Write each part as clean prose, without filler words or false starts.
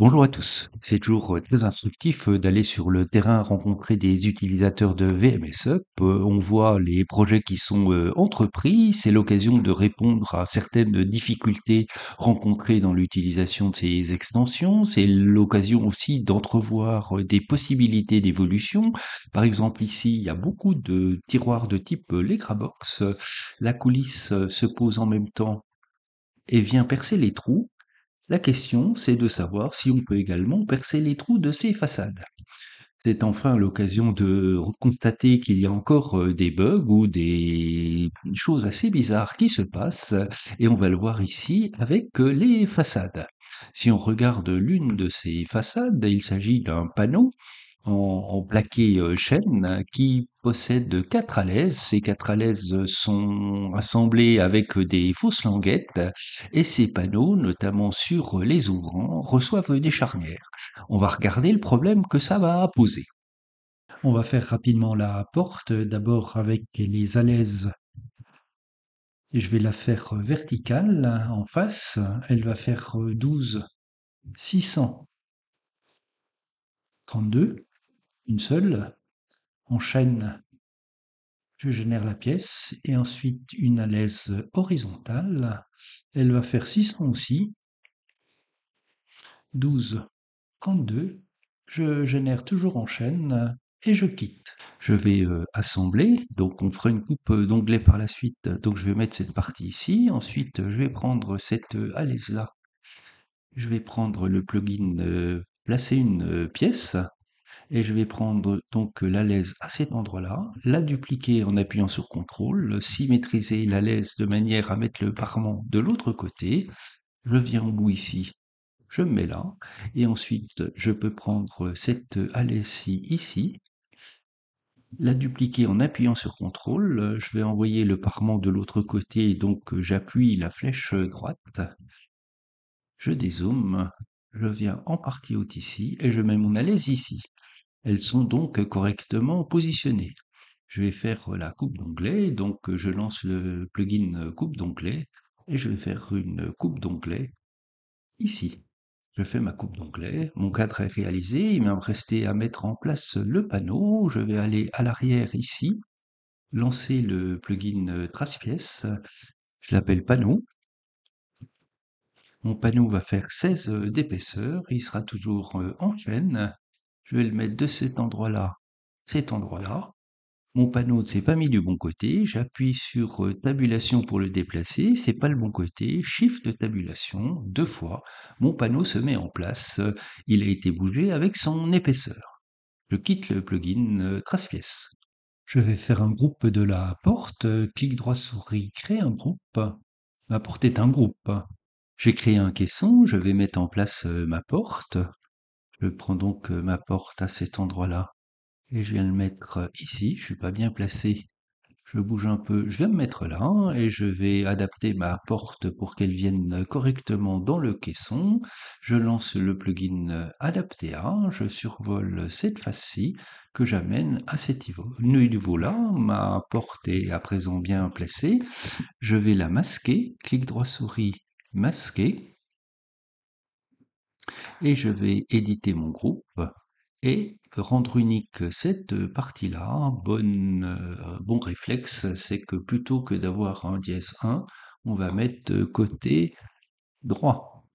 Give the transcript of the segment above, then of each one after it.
Bonjour à tous. C'est toujours très instructif d'aller sur le terrain rencontrer des utilisateurs de VMSUp. On voit les projets qui sont entrepris. C'est l'occasion de répondre à certaines difficultés rencontrées dans l'utilisation de ces extensions. C'est l'occasion aussi d'entrevoir des possibilités d'évolution. Par exemple, ici, il y a beaucoup de tiroirs de type Legrabox. La coulisse se pose en même temps et vient percer les trous. La question, c'est de savoir si on peut également percer les trous de ces façades. C'est enfin l'occasion de constater qu'il y a encore des bugs ou des choses assez bizarres qui se passent, et on va le voir ici avec les façades. Si on regarde l'une de ces façades, il s'agit d'un panneau en plaqué chêne qui possède 4 alaises. Ces 4 alaises sont assemblées avec des fausses languettes et ces panneaux, notamment sur les ouvrants, reçoivent des charnières. On va regarder le problème que ça va poser. On va faire rapidement la porte, d'abord avec les alaises. Et je vais la faire verticale en face. Elle va faire 12 632, une seule. En chaîne, je génère la pièce et ensuite une alaise horizontale. Elle va faire 600 aussi. 12, 32. Je génère toujours en chaîne et je quitte. Je vais assembler, donc on fera une coupe d'onglet par la suite. Donc je vais mettre cette partie ici. Ensuite, je vais prendre cette alaise là. Je vais prendre le plugin placer une pièce. Et je vais prendre donc la lèse à cet endroit-là, la dupliquer en appuyant sur CTRL, symétriser la lèse de manière à mettre le parement de l'autre côté. Je viens au bout ici, je me mets là, et ensuite je peux prendre cette alèse-ci ici, la dupliquer en appuyant sur CTRL, je vais envoyer le parement de l'autre côté, donc j'appuie la flèche droite, je dézoome, je viens en partie haute ici, et je mets mon alèse ici. Elles sont donc correctement positionnées. Je vais faire la coupe d'onglet, donc je lance le plugin coupe d'onglet et je vais faire une coupe d'onglet ici. Je fais ma coupe d'onglet, mon cadre est réalisé, il va me rester à mettre en place le panneau, je vais aller à l'arrière ici, lancer le plugin trace-pièce, je l'appelle panneau. Mon panneau va faire 16 d'épaisseur, il sera toujours en chaîne. Je vais le mettre de cet endroit-là. Mon panneau ne s'est pas mis du bon côté, j'appuie sur tabulation pour le déplacer, c'est pas le bon côté, shift de tabulation, 2 fois, mon panneau se met en place, il a été bougé avec son épaisseur. Je quitte le plugin trace-pièce. Je vais faire un groupe de la porte, clic droit souris, créer un groupe. Ma porte est un groupe. J'ai créé un caisson, je vais mettre en place ma porte. Je prends donc ma porte à cet endroit-là et je viens le mettre ici. Je suis pas bien placé. Je bouge un peu, je vais me mettre là et je vais adapter ma porte pour qu'elle vienne correctement dans le caisson. Je lance le plugin adapter à, je survole cette face-ci que j'amène à cet niveau-là. Ma porte est à présent bien placée. Je vais la masquer, clic droit souris, masquer et je vais éditer mon groupe et rendre unique cette partie-là. Bon réflexe, c'est que plutôt que d'avoir un dièse 1, on va mettre côté droit.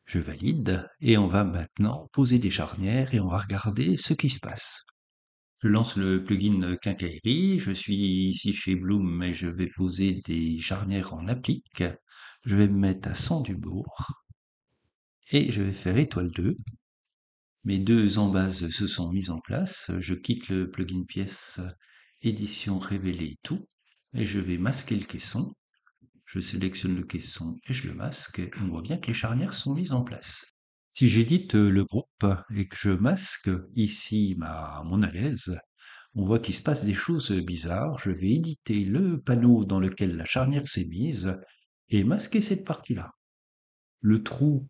Je valide et on va maintenant poser des charnières et on va regarder ce qui se passe. Je lance le plugin Quincaillerie, je suis ici chez Bloom mais je vais poser des charnières en applique. Je vais me mettre à 100 du bourg et je vais faire étoile 2. Mes 2 embases se sont mises en place. Je quitte le plugin pièce, édition révéler tout, et je vais masquer le caisson. Je sélectionne le caisson et je le masque, et on voit bien que les charnières sont mises en place. Si j'édite le groupe et que je masque ici mon alaise, on voit qu'il se passe des choses bizarres. Je vais éditer le panneau dans lequel la charnière s'est mise et masquer cette partie-là. Le trou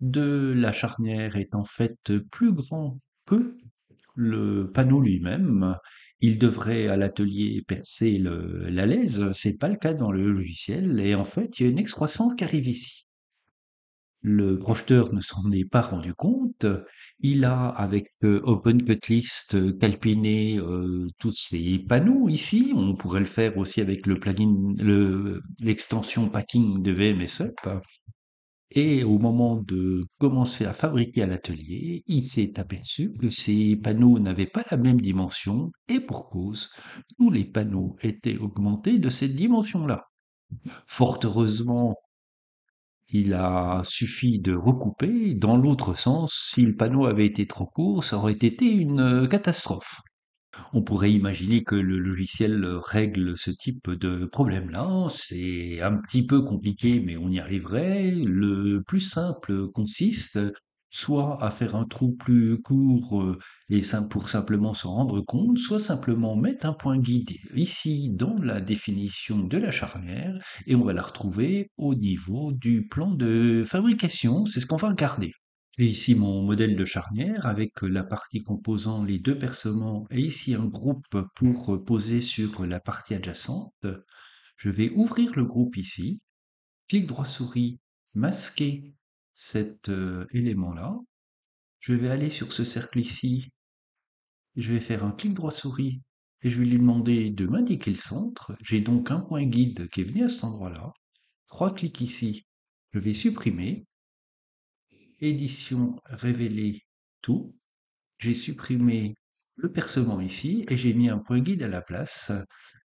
de la charnière est en fait plus grand que le panneau lui-même. Il devrait à l'atelier percer la lèse, c'est pas le cas dans le logiciel, et en fait il y a une excroissance qui arrive ici. Le projeteur ne s'en est pas rendu compte. Il a, avec OpenCutlist, calpiné tous ces panneaux ici. On pourrait le faire aussi avec le plugin, l'extension packing de VMSUP. Et au moment de commencer à fabriquer à l'atelier, il s'est aperçu que ces panneaux n'avaient pas la même dimension, et pour cause, tous les panneaux étaient augmentés de cette dimension-là. Fort heureusement, il a suffi de recouper. Dans l'autre sens, si le panneau avait été trop court, ça aurait été une catastrophe. On pourrait imaginer que le logiciel règle ce type de problème-là. C'est un petit peu compliqué, mais on y arriverait. Le plus simple consiste soit à faire un trou plus court pour simplement s'en rendre compte, soit simplement mettre un point guide ici dans la définition de la charnière et on va la retrouver au niveau du plan de fabrication. C'est ce qu'on va regarder. J'ai ici mon modèle de charnière avec la partie composant les deux percements et ici un groupe pour poser sur la partie adjacente. Je vais ouvrir le groupe ici, clic droit souris, masquer cet élément-là. Je vais aller sur ce cercle ici, je vais faire un clic droit souris et je vais lui demander de m'indiquer le centre. J'ai donc un point guide qui est venu à cet endroit-là. 3 clics ici, je vais supprimer, édition, révéler tout. J'ai supprimé le percement ici et j'ai mis un point guide à la place.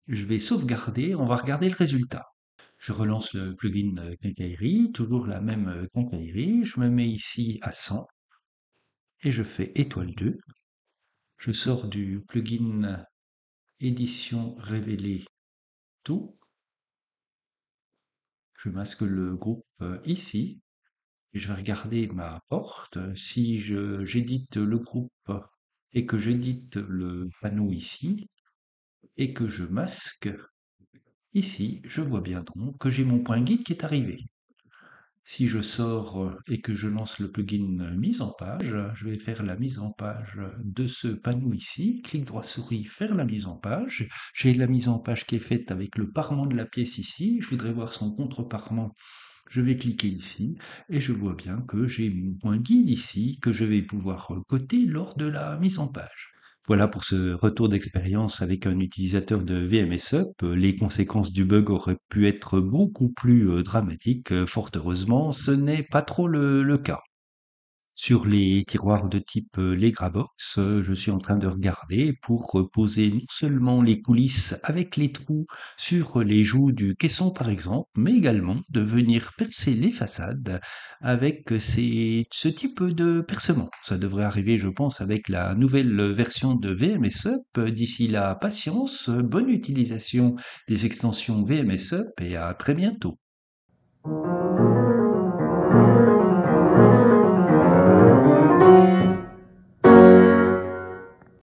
Je vais sauvegarder, on va regarder le résultat. Je relance le plugin quincaillerie, toujours la même quincaillerie. Je me mets ici à 100 et je fais étoile 2. Je sors du plugin édition révéler tout. Je masque le groupe ici. Et je vais regarder ma porte. Si j'édite le groupe et que j'édite le panneau ici, et que je masque, ici, je vois bien donc que j'ai mon point guide qui est arrivé. Si je sors et que je lance le plugin mise en page, je vais faire la mise en page de ce panneau ici, clic droit souris, faire la mise en page. J'ai la mise en page qui est faite avec le parement de la pièce ici, je voudrais voir son contre-parement. Je vais cliquer ici et je vois bien que j'ai mon point guide ici que je vais pouvoir coter lors de la mise en page. Voilà pour ce retour d'expérience avec un utilisateur de VMSUP. Les conséquences du bug auraient pu être beaucoup plus dramatiques. Fort heureusement, ce n'est pas trop le cas. Sur les tiroirs de type Legrabox, je suis en train de regarder pour poser non seulement les coulisses avec les trous sur les joues du caisson par exemple, mais également de venir percer les façades avec ce type de percement. Ça devrait arriver, je pense, avec la nouvelle version de VMSUP. D'ici là, patience, bonne utilisation des extensions VMSUP et à très bientôt.